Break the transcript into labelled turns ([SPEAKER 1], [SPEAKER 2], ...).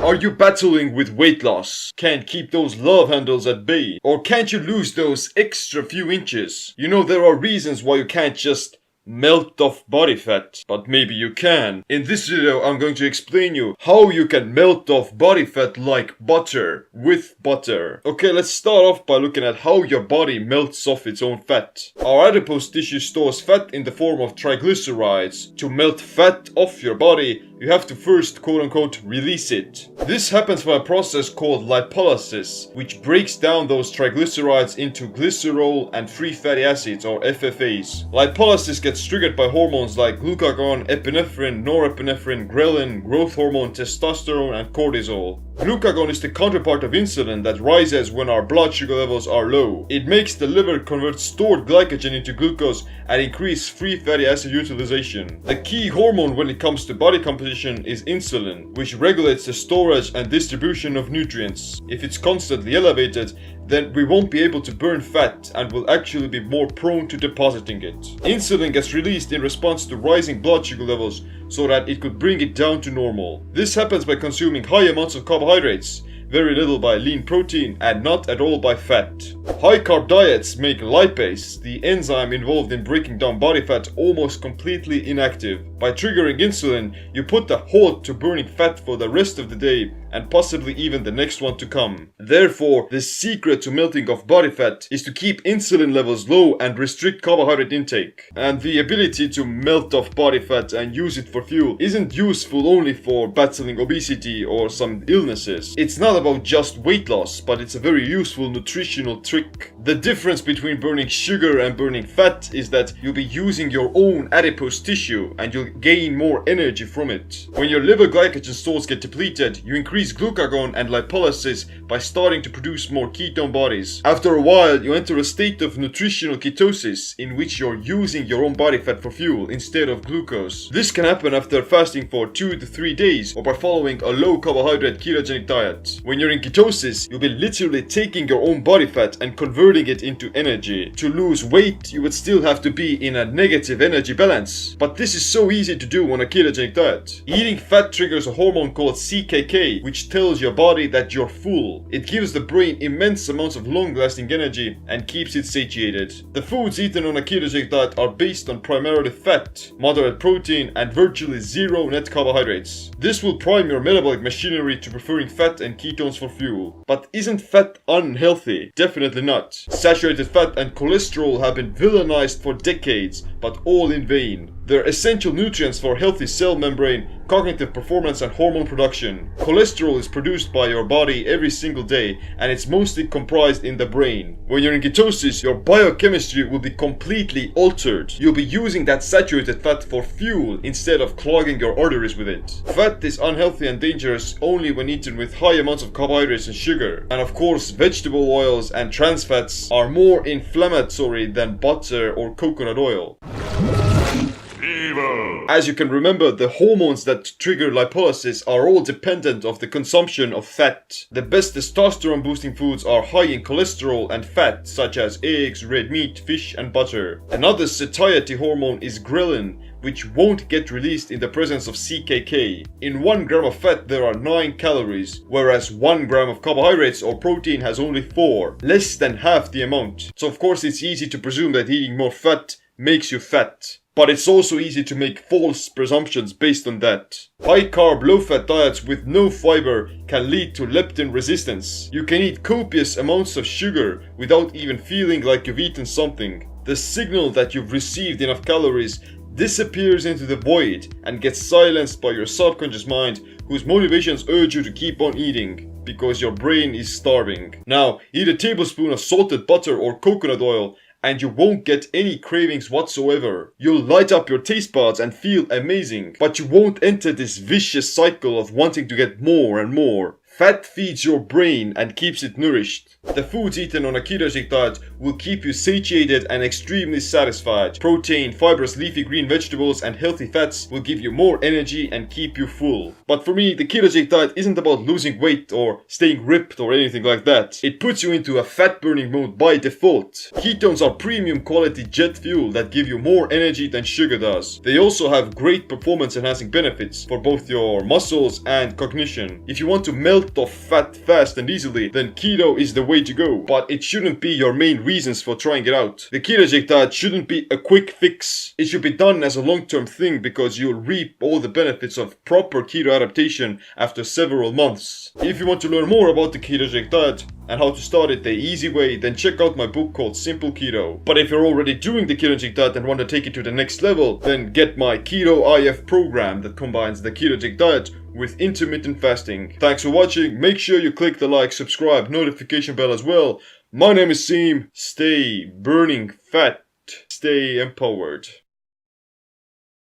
[SPEAKER 1] Are you battling with weight loss? Can't keep those love handles at bay? Or can't you lose those extra few inches? You know, there are reasons why you can't just melt off body fat, but maybe you can. In this video, I'm going to explain you how you can melt off body fat like butter, with butter. Okay, let's start off by looking at how your body melts off its own fat. Our adipose tissue stores fat in the form of triglycerides. To melt fat off your body, you have to first quote-unquote release it. This happens by a process called lipolysis, which breaks down those triglycerides into glycerol and free fatty acids, or FFAs. Lipolysis gets triggered by hormones like glucagon, epinephrine, norepinephrine, ghrelin, growth hormone, testosterone, and cortisol. Glucagon is the counterpart of insulin that rises when our blood sugar levels are low. It makes the liver convert stored glycogen into glucose and increase free fatty acid utilization. The key hormone when it comes to body composition is insulin, which regulates the storage and distribution of nutrients. If it's constantly elevated, then we won't be able to burn fat and will actually be more prone to depositing it. Insulin gets released in response to rising blood sugar levels so that it could bring it down to normal. This happens by consuming high amounts of carbohydrates, very little by lean protein, and not at all by fat. High carb diets make lipase, the enzyme involved in breaking down body fat, almost completely inactive. By triggering insulin, you put a halt to burning fat for the rest of the day and possibly even the next one to come. Therefore, the secret to melting off body fat is to keep insulin levels low and restrict carbohydrate intake. And the ability to melt off body fat and use it for fuel isn't useful only for battling obesity or some illnesses. It's not about just weight loss, but it's a very useful nutritional trick. The difference between burning sugar and burning fat is that you'll be using your own adipose tissue and you'll gain more energy from it. When your liver glycogen stores get depleted, you increase glucagon and lipolysis by starting to produce more ketone bodies. After a while, you enter a state of nutritional ketosis in which you're using your own body fat for fuel instead of glucose. This can happen after fasting for 2 to 3 days or by following a low carbohydrate ketogenic diet. When you're in ketosis, you'll be literally taking your own body fat and converting it into energy. To lose weight, you would still have to be in a negative energy balance. But this is so easy to do on a ketogenic diet. Eating fat triggers a hormone called CKK, which tells your body that you're full. It gives the brain immense amounts of long-lasting energy and keeps it satiated. The foods eaten on a ketogenic diet are based on primarily fat, moderate protein, and virtually zero net carbohydrates. This will prime your metabolic machinery to preferring fat and ketones for fuel. But isn't fat unhealthy? Definitely not. Saturated fat and cholesterol have been villainized for decades, but all in vain. They're essential nutrients for healthy cell membrane, cognitive performance, and hormone production. Cholesterol is produced by your body every single day, and it's mostly comprised in the brain. When you're in ketosis, your biochemistry will be completely altered. You'll be using that saturated fat for fuel instead of clogging your arteries with it. Fat is unhealthy and dangerous only when eaten with high amounts of carbohydrates and sugar. And of course, vegetable oils and trans fats are more inflammatory than butter or coconut oil. As you can remember, the hormones that trigger lipolysis are all dependent of the consumption of fat. The best testosterone boosting foods are high in cholesterol and fat, such as eggs, red meat, fish, and butter. Another satiety hormone is ghrelin, which won't get released in the presence of CKK. In 1 gram of fat there are 9 calories, whereas 1 gram of carbohydrates or protein has only 4, less than half the amount. So of course it's easy to presume that eating more fat makes you fat. But it's also easy to make false presumptions based on that. High carb, low fat diets with no fiber can lead to leptin resistance. You can eat copious amounts of sugar without even feeling like you've eaten something. The signal that you've received enough calories disappears into the void and gets silenced by your subconscious mind, whose motivations urge you to keep on eating because your brain is starving. Now, eat a tablespoon of salted butter or coconut oil and you won't get any cravings whatsoever. You'll light up your taste buds and feel amazing, but you won't enter this vicious cycle of wanting to get more and more. Fat feeds your brain and keeps it nourished. The foods eaten on a ketogenic diet will keep you satiated and extremely satisfied. Protein, fibrous leafy green vegetables, and healthy fats will give you more energy and keep you full. But for me, the ketogenic diet isn't about losing weight or staying ripped or anything like that. It puts you into a fat burning mode by default. Ketones are premium quality jet fuel that give you more energy than sugar does. They also have great performance enhancing benefits for both your muscles and cognition. If you want to melt off fat fast and easily, then keto is the way to go, but it shouldn't be your main reasons for trying it out. The ketogenic diet shouldn't be a quick fix. It should be done as a long-term thing because you'll reap all the benefits of proper keto adaptation after several months. If you want to learn more about the ketogenic diet and how to start it the easy way, then check out my book called Simple Keto. But if you're already doing the ketogenic diet and want to take it to the next level, then get my Keto IF program that combines the ketogenic diet with intermittent fasting. Thanks for watching. Make sure you click the like, subscribe, notification bell as well. My name is Seam. Stay burning fat. Stay empowered.